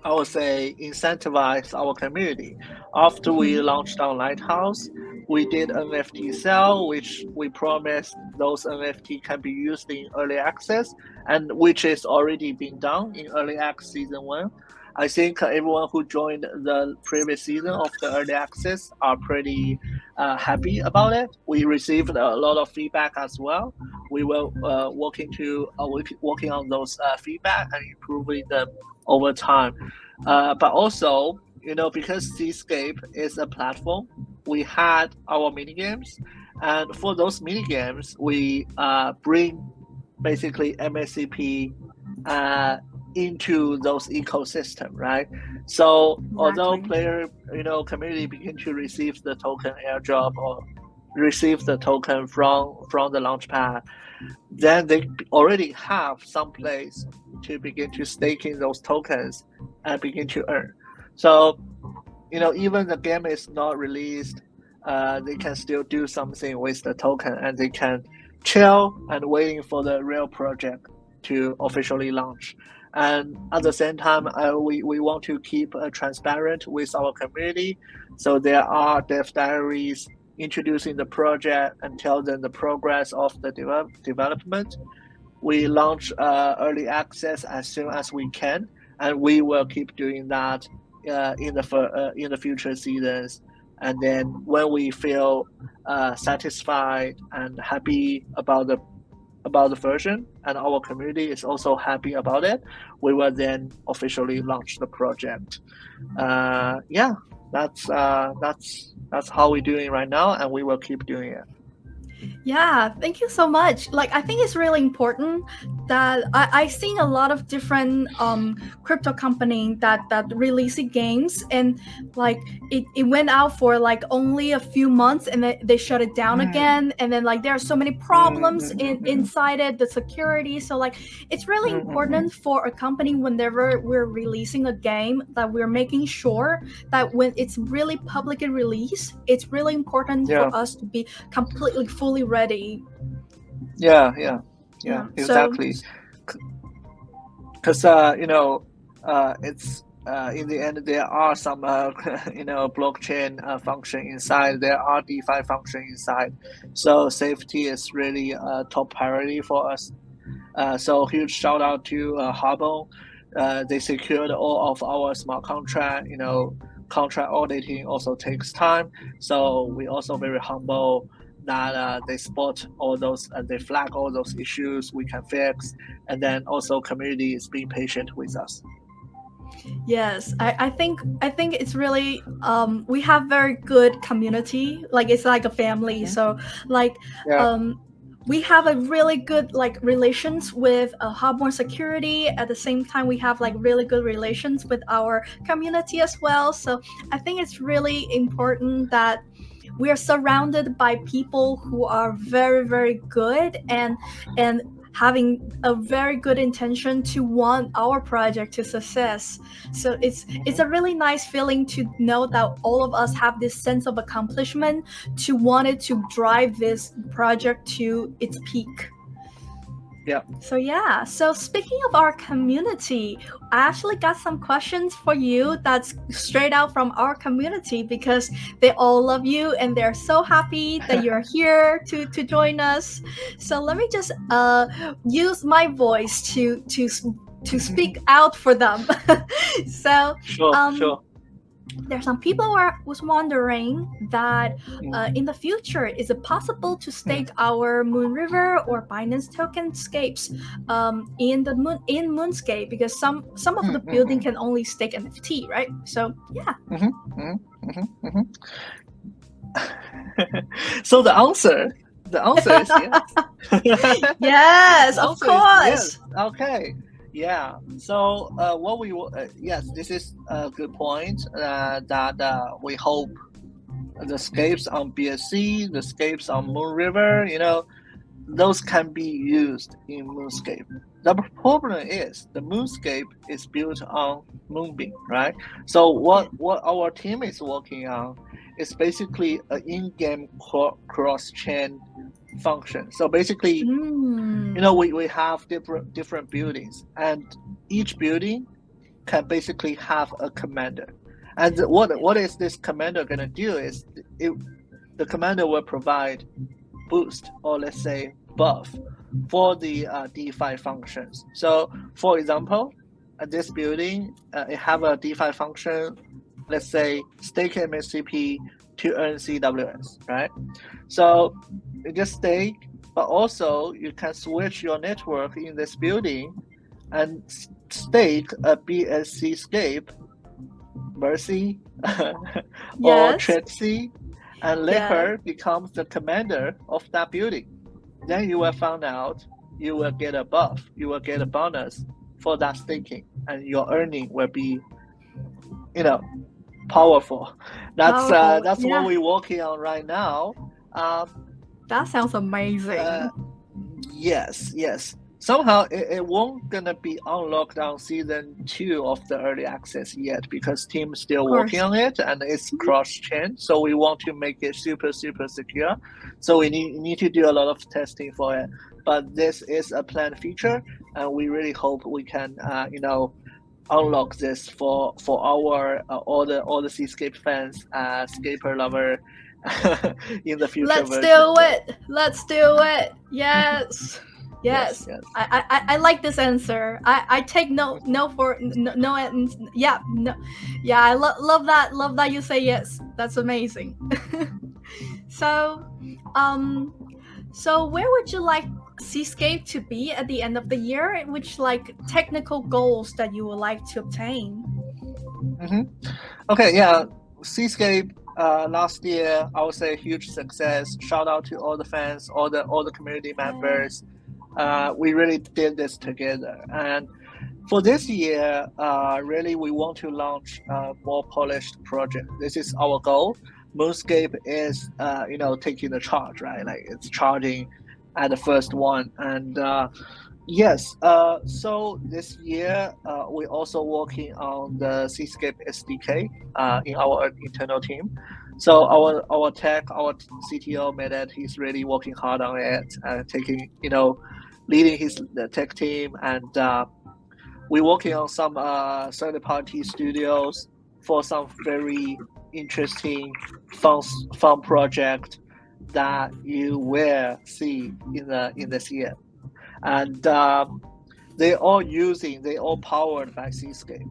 I would say, incentivize our community. After we Mm-hmm. launched our lighthouse, we did NFT sale, which we promised those NFT can be used in early access, and which is already been done in early access season one. I think everyone who joined the previous season of the early access are pretty happy about it. We received a lot of feedback as well. We will working on those feedback and improving them over time. But also, because Seascape is a platform, we had our mini games, and for those mini games, we bring basically MSCP uh, into those ecosystem, right? So although Exactly. player, community begin to receive the token airdrop or receive the token from the launchpad, then they already have some place to begin to staking those tokens and begin to earn. So, even the game is not released, they can still do something with the token, and they can chill and waiting for the real project to officially launch. And at the same time, we want to keep transparent with our community. So there are dev diaries introducing the project and tell them the progress of the development. We launch early access as soon as we can, and we will keep doing that in the future seasons. And then when we feel satisfied and happy about the version, and our community is also happy about it, we will then officially launch the project. Yeah, that's how we're doing right now, and we will keep doing it. Yeah, thank you so much. Like, I think it's really important that I've seen a lot of different crypto company that releasing games, and like it went out for like only a few months, and then they shut it down Mm, again, and then like there are so many mm, problems mm, mm, inside it, the security. So like it's really mm, mm, mm. important for a company whenever we're releasing a game that we're making sure that when it's really publicly released, it's really important Yeah, for us to be completely fully ready. yeah, yeah, yeah, Yeah. So exactly. Because it's in the end there are some blockchain function inside. There are DeFi function inside, so safety is really a top priority for us. So huge shout out to Harbor. They secured all of our smart contract. Contract auditing also takes time, so we also very humble that they spot all those and they flag all those issues we can fix, and then also community is being patient with us. yes, I think it's really we have very good community. Like it's like a family. Hmm. So like Yeah. um we have a really good like relations with Harbor security. At the same time, we have like really good relations with our community as well. So I think it's really important that we are surrounded by people who are very, very good and having a very good intention to want our project to success. So it's a really nice feeling to know that all of us have this sense of accomplishment to wanted to drive this project to its peak. Yeah. So yeah, so speaking of our community, I actually got some questions for you that's straight out from our community because they all love you and they're so happy that you're here to join us. So let me just use my voice to speak out for them. So Sure. there's some people who was wondering that in the future, is it possible to stake our Moon River or Binance tokenscapes in Moonscape? Because some of the building can only stake NFT, right? So yeah. So the answer is yes. Yes, of course. Yes. Okay. Yeah. So what we yes, this is a good point. That we hope the scapes on BSC, the scapes on Moon River, those can be used in Moonscape. The problem is the Moonscape is built on Moonbeam, right? So what our team is working on is basically an in-game cross-chain function. So basically, we have different buildings, and each building can basically have a commander. And what is this commander gonna do is the commander will provide boost, or let's say buff, for the DeFi functions. So for example, this building it have a DeFi function, let's say stake MSCP to earn CWS, right? So you just stake, but also you can switch your network in this building and stake a BSC scape, Mercy, or Trixie, and Liquor becomes the commander of that building. Then you will find out you will get a buff, you will get a bonus for that staking, and your earning will be, powerful. That's what we're working on right now. That sounds amazing. Yes. Somehow it won't gonna be unlocked on season 2 of the early access yet because team's still working on it and it's cross-chain. So we want to make it super secure. So we need to do a lot of testing for it. But this is a planned feature, and we really hope we can unlock this for our all the Seascape fans, Scaper lover in the future. Let's do it. Yes. Yes. I like this answer. I take no for no. Yeah, no. Yeah, I love that you say yes. That's amazing. So where would you like Seascape to be at the end of the year? Which like technical goals that you would like to obtain? Okay, yeah, Seascape last year I would say a huge success. Shout out to all the fans, all the community members. We really did this together, and for this year, really we want to launch a more polished project. This is our goal. Moonscape is taking the charge, right? Like it's charging at the first one, and yes. So this year we're also working on the Seascape SDK in our internal team. So our tech, our CTO Medet, he's really working hard on it, leading the tech team, and we're working on some third-party studios for some very interesting, fun project that you will see in this year, and they're all powered by Seascape.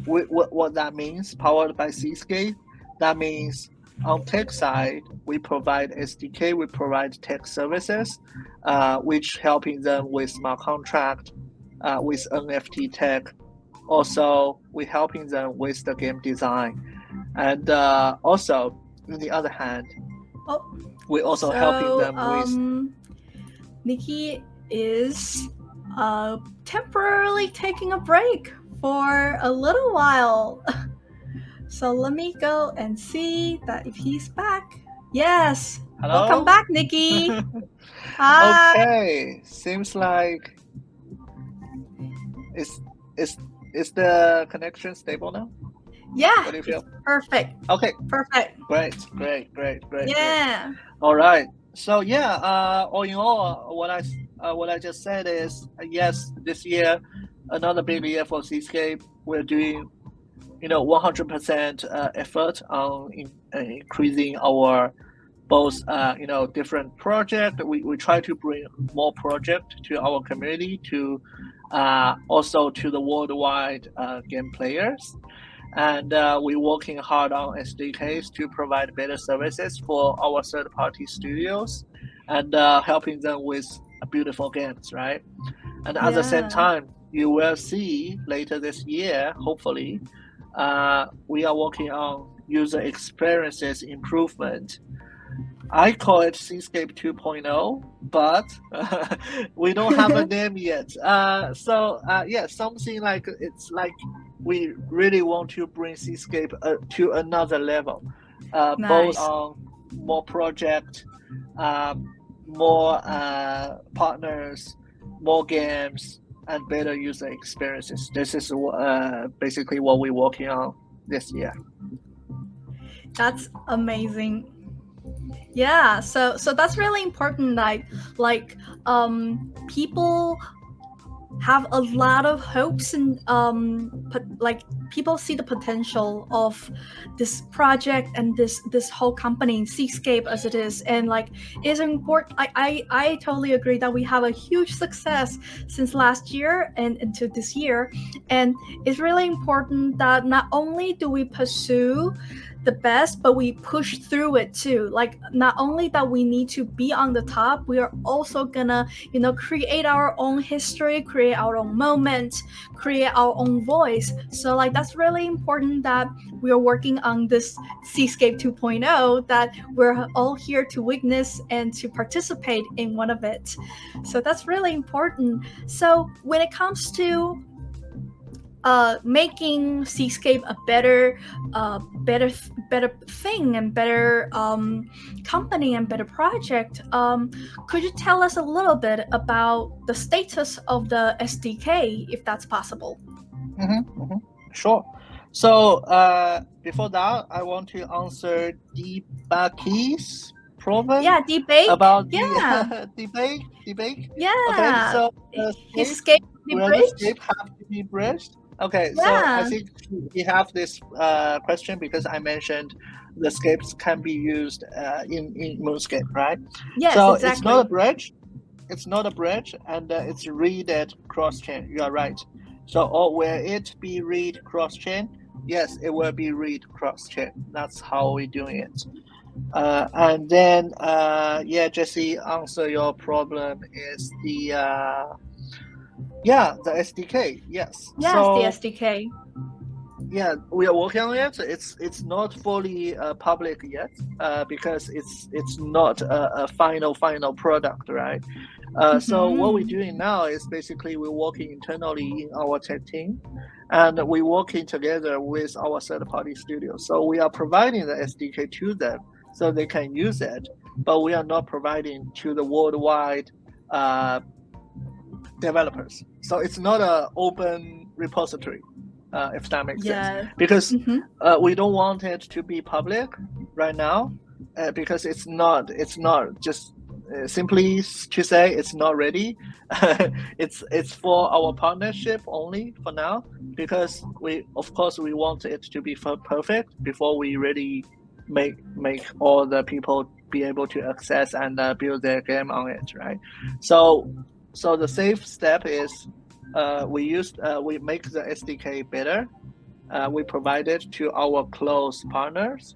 What that means? Powered by Seascape, that means on tech side, we provide SDK, we provide tech services, which helping them with smart contract, with NFT tech. Also, we're helping them with the game design. And also, on the other hand, we're also helping them with... Nicky is temporarily taking a break for a little while. So let me go and see that if he's back. Yes. Hello? Welcome back, Nicky. Hi. Okay, seems like is is the connection stable now? Yeah. What do you feel? Perfect. Okay, Perfect. great. Yeah. All right. So yeah, all in all, what I just said is yes, this year another big year for Seascape. We're doing 100% effort on increasing our both different project. We try to bring more project to our community, to also to the worldwide game players. And we're working hard on SDKs to provide better services for our third-party studios and helping them with beautiful games, right? And at the same time, you will see later this year, hopefully, we are working on user experiences improvement. I call it Seascape 2.0, but we don't have a name yet. Yeah, something like it's like we really want to bring Seascape to another level, both Nice. on more project, more partners, more games, and better user experiences. This is basically what we're working on this year. That's amazing. Yeah, so that's really important. Like people have a lot of hopes and like people see the potential of this project and this whole company Seascape as it is, and like it's important. I totally agree that we have a huge success since last year and into this year, and it's really important that not only do we pursue the best, but we push through it too. Like not only that we need to be on the top, we are also gonna create our own history, create our own moment, create our own voice. So like that's really important that we are working on this Seascape 2.0, that we're all here to witness and to participate in one of it. So that's really important. So when it comes to making Seascape a better thing and better company and better project, could you tell us a little bit about the status of the SDK, if that's possible? Sure. So before that, I want to answer Deepaki's problem. Yeah, debate. About Yeah. the debate. Yeah. Okay, so his escape the will the bridge. escape have to be bridged? Okay, Yeah. so I think we have this question because I mentioned the escapes can be used in Moonscape, right? Yes, so exactly. It's not a bridge. It's not a bridge, and it's read at cross chain. You are right. So, or will it be read cross chain? Yes, it will be read cross chain. That's how we're doing it. And then, yeah, Jesse, answer your problem is the SDK. Yes. Yes, So, the SDK. yeah, we are working on it. It's not fully public yet because it's not a final product, right? So what we're doing now is basically we're working internally in our tech team, and we're working together with our third-party studios. So we are providing the SDK to them so they can use it, but we are not providing to the worldwide developers. So it's not an open repository, if that makes sense. Because we don't want it to be public right now, because it's not just simply to say it's not ready. It's for our partnership only for now, because we want it to be perfect before we really make all the people be able to access and build their game on it, right? So the safe step is we make the SDK better. We provide it to our close partners.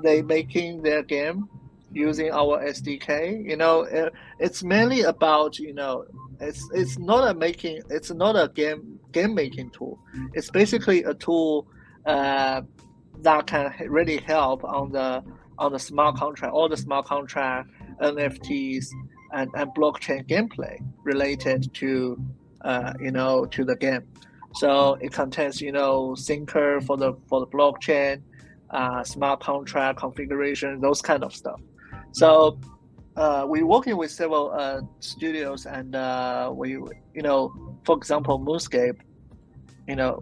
They making their game using our SDK. It's mainly about it's not a game making tool. It's basically a tool that can really help on the smart contract, all the smart contract, NFTs, and blockchain gameplay related to to the game. So it contains syncer for the blockchain, smart contract configuration, those kind of stuff. So we're working with several studios, and for example, Moonscape.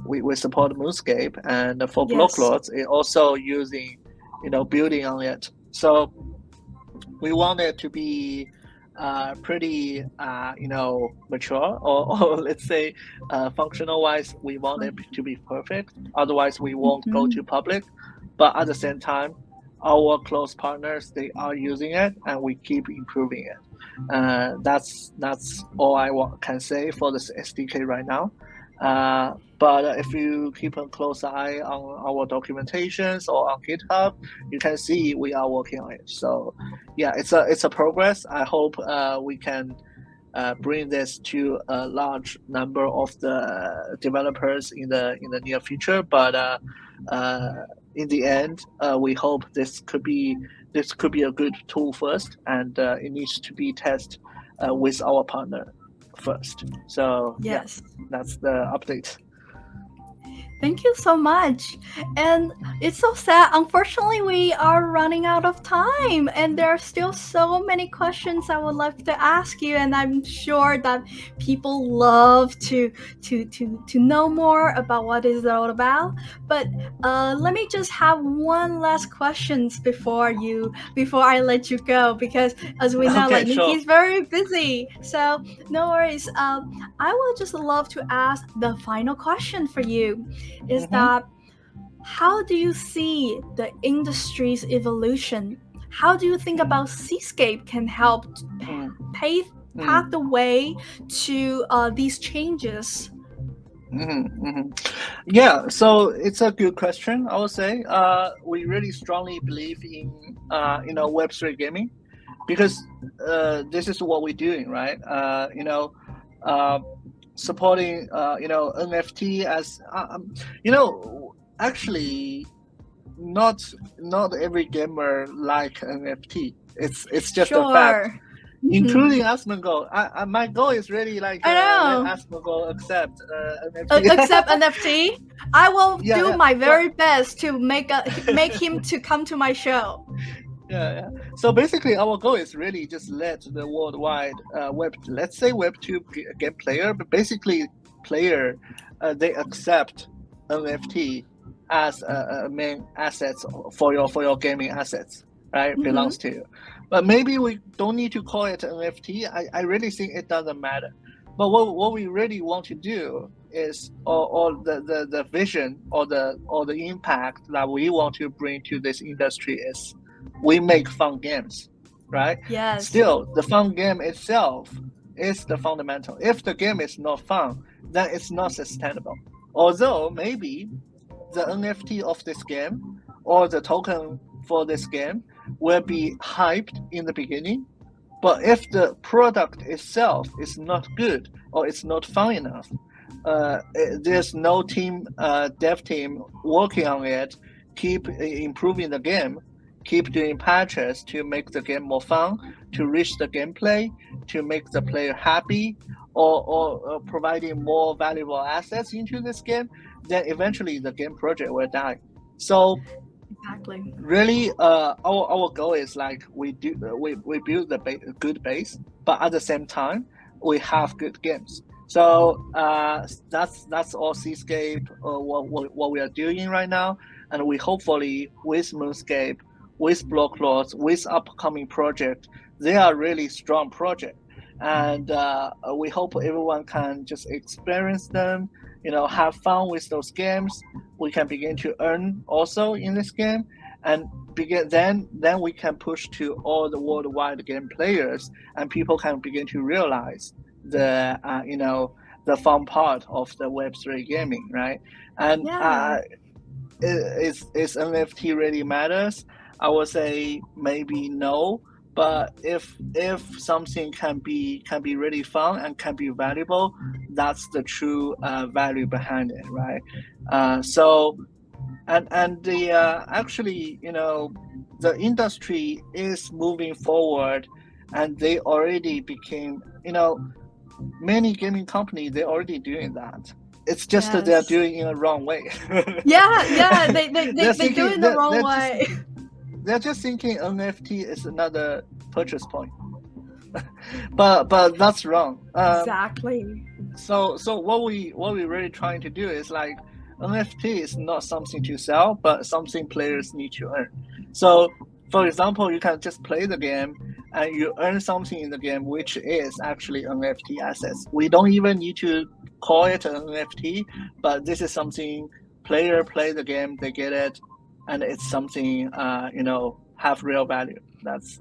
We support Moonscape, and for Yes. Blocklords, it also using building on it. So we want it to be pretty mature, or let's say functional wise, we want it to be perfect, otherwise we won't go to public. But at the same time, our close partners, they are using it, and we keep improving it. That's all can say for this SDK right now. But if you keep a close eye on our documentations or on GitHub, you can see we are working on it. So yeah, it's a progress. I hope we can bring this to a large number of the developers in the near future. But in the end, we hope this could be a good tool first, and it needs to be tested with our partner first. So Yes. that's the update. Thank you so much. And it's so sad. Unfortunately, we are running out of time, and there are still so many questions I would love to ask you. And I'm sure that people love to know more about what it's all about. But let me just have one last questions before I let you go, because as we know, Okay, like sure. Nikki's very busy. So no worries. I would just love to ask the final question for you. Is that how do you see the industry's evolution? How do you think about Seascape can help pave the way to these changes? Yeah, so it's a good question, I would say. We really strongly believe in Web3 gaming, because this is what we're doing, right? Supporting NFT as actually not every gamer like NFT. It's just a fact, including Asmongold. My goal is really like I know. let Asmongold accept NFT. Accept NFT. I will do Yeah, my very best to make him to come to my show. Yeah. So basically, our goal is really just let the worldwide let's say Web2 game player, but basically player, they accept NFT as a main assets for your gaming assets, right? Belongs to you. But maybe we don't need to call it NFT. I really think it doesn't matter. But what we really want to do is, or the vision, or the impact that we want to bring to this industry is, we make fun games, right? Yes. Still, the fun game itself is the fundamental. If the game is not fun, then it's not sustainable. Although maybe the NFT of this game, or the token for this game, will be hyped in the beginning, but if the product itself is not good, or it's not fun enough, there's no dev team working on it, keep improving the game, keep doing patches to make the game more fun, to reach the gameplay, to make the player happy, or providing more valuable assets into this game, then eventually the game project will die. So exactly, really, our goal is like we build the good base, but at the same time we have good games. So that's all Seascape, what we are doing right now, and we hopefully with Moonscape, with Blocklords, with upcoming project, they are really strong project, and we hope everyone can just experience them, have fun with those games. We can begin to earn also in this game, and then we can push to all the worldwide game players, and people can begin to realize the the fun part of the Web3 gaming, right? And is NFT really matters? I would say maybe no, but if something can be really fun and can be valuable, that's the true value behind it, right? So and the actually, the industry is moving forward and they already became, many gaming companies, they're already doing that. It's just that they're Yes. doing it in a wrong way. Yeah. They they're do thinking it the wrong they're just way. they're just thinking NFT is another purchase point. but that's wrong. Exactly. So what we really trying to do is like NFT is not something to sell, but something players need to earn. So for example, you can just play the game and you earn something in the game, which is actually NFT assets. We don't even need to call it an NFT, but this is something player play the game, they get it, and it's something have real value.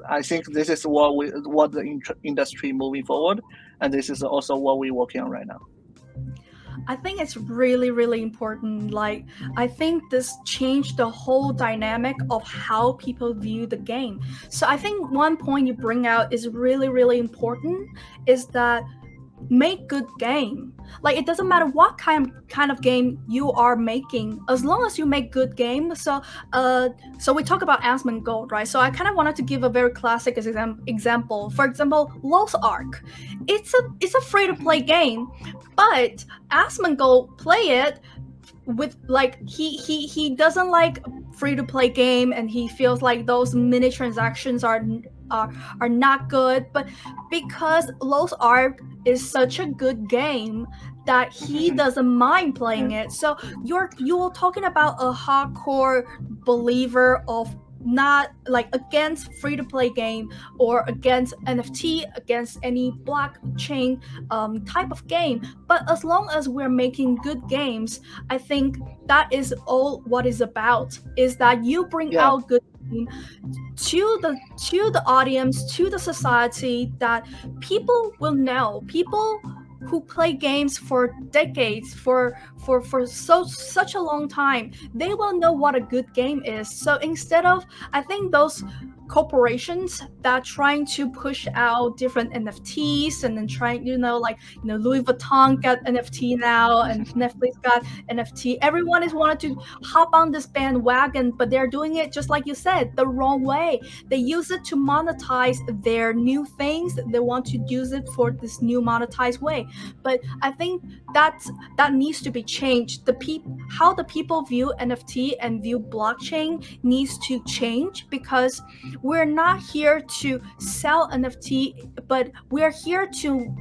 I think this is what the industry moving forward, and this is also what we're working on right now. I think it's really, really important. Like, I think this changed the whole dynamic of how people view the game. So I think one point you bring out is really, really important, is that make good game. Like, it doesn't matter what kind of game you are making, as long as you make good game. So we talk about Asmongold, right? So I kind of wanted to give a very classic example. For example, Lost Ark. It's a free to play game, but Asmongold play it with like he doesn't like free to play game, and he feels like those mini transactions are not good. But because Lost Ark is such a good game that he doesn't mind playing it. So you're talking about a hardcore believer of not like against free to play game or against NFT, against any blockchain type of game. But as long as we're making good games, I think that is all what is about, is that you bring out good game to the audience, to the society, that people will know. People who play games for decades, for such a long time, they will know what a good game is. So instead of, I think those corporations that trying to push out different NFTs and then trying, Louis Vuitton got NFT now and Netflix got NFT. Everyone is wanted to hop on this bandwagon, but they're doing it, just like you said, the wrong way. They use it to monetize their new things. They want to use it for this new monetized way. But I think that needs to be changed. How the people view NFT and view blockchain needs to change, because we're not here to sell NFT, but we're here to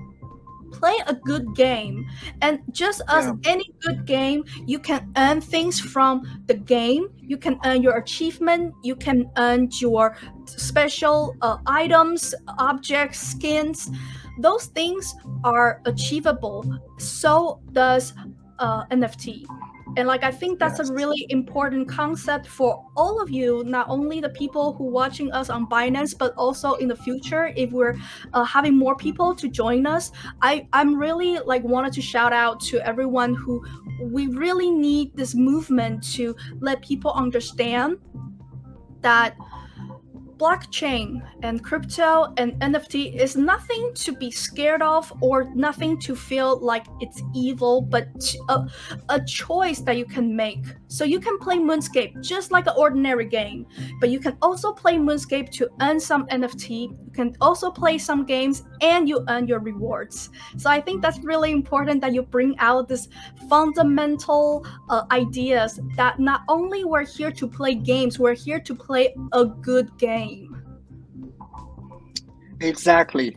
play a good game. And just as any good game, you can earn things from the game. You can earn your achievement. You can earn your special items, objects, skins. Those things are achievable. So does NFT. And I think that's a really important concept for all of you, not only the people who watching us on Binance, but also in the future, if we're having more people to join us. I'm really wanted to shout out to everyone who, we really need this movement to let people understand that blockchain and crypto and NFT is nothing to be scared of or nothing to feel like it's evil, but a choice that you can make. So you can play Moonscape just like an ordinary game, but you can also play Moonscape to earn some NFT. You can also play some games and you earn your rewards. So I think that's really important that you bring out this fundamental ideas that not only we're here to play games, we're here to play a good game. Exactly.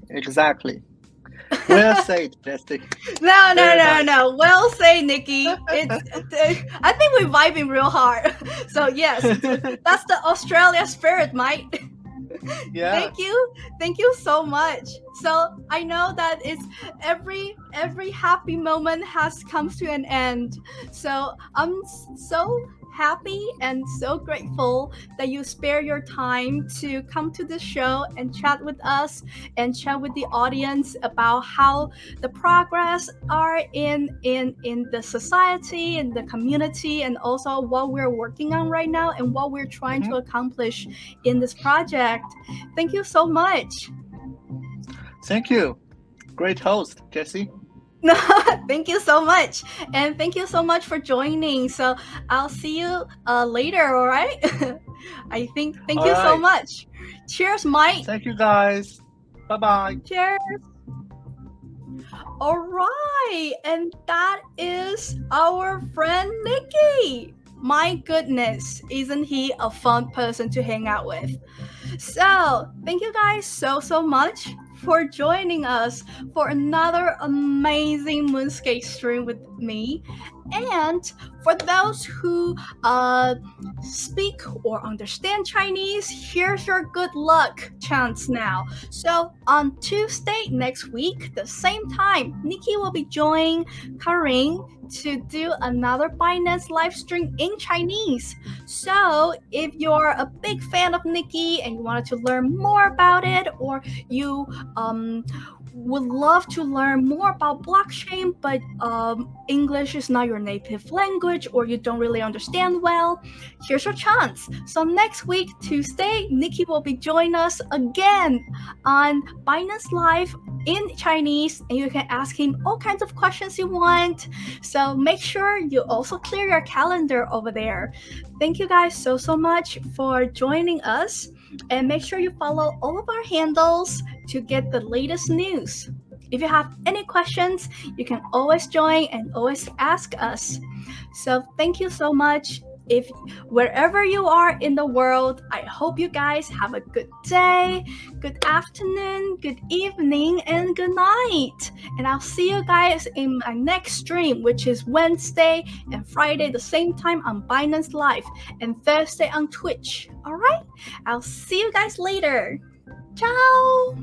Well said, Jesse. No. Well said, Nicky. I think we're vibing real hard. So yes, that's the Australia spirit, mate. Yeah. Thank you so much. So I know that it's every happy moment has come to an end. So I'm so happy and so grateful that you spare your time to come to the show and chat with us and chat with the audience about how the progress are in the society and the community, and also what we're working on right now and what we're trying to accomplish in this project. Thank you so much. Thank you. Great host, Jesse. Thank you so much. And thank you so much for joining. So I'll see you later, all right? Thank you so much. Cheers, Mike. Thank you, guys. Bye-bye. Cheers. All right, and that is our friend Nicky. My goodness, isn't he a fun person to hang out with? So, thank you guys so much for joining us for another amazing Moonscape stream with me. And for those who speak or understand Chinese, here's your good luck chance now. So on Tuesday next week, the same time, Nikki will be joining Karin to do another Binance live stream in Chinese. So if you're a big fan of Nikki and you wanted to learn more about it, or you would love to learn more about blockchain, but English is not your native language, or you don't really understand well, here's your chance. So next week, Tuesday, Nikki will be joining us again on Binance Live in Chinese, and you can ask him all kinds of questions you want. So make sure you also clear your calendar over there. Thank you guys so much for joining us, and make sure you follow all of our handles to get the latest news. If you have any questions, you can always join and always ask us. So thank you so much. If wherever you are in the world, I hope you guys have a good day, good afternoon, good evening, and good night. And I'll see you guys in my next stream, which is Wednesday and Friday the same time on Binance Live, and Thursday on Twitch. All right? I'll see you guys later. Ciao!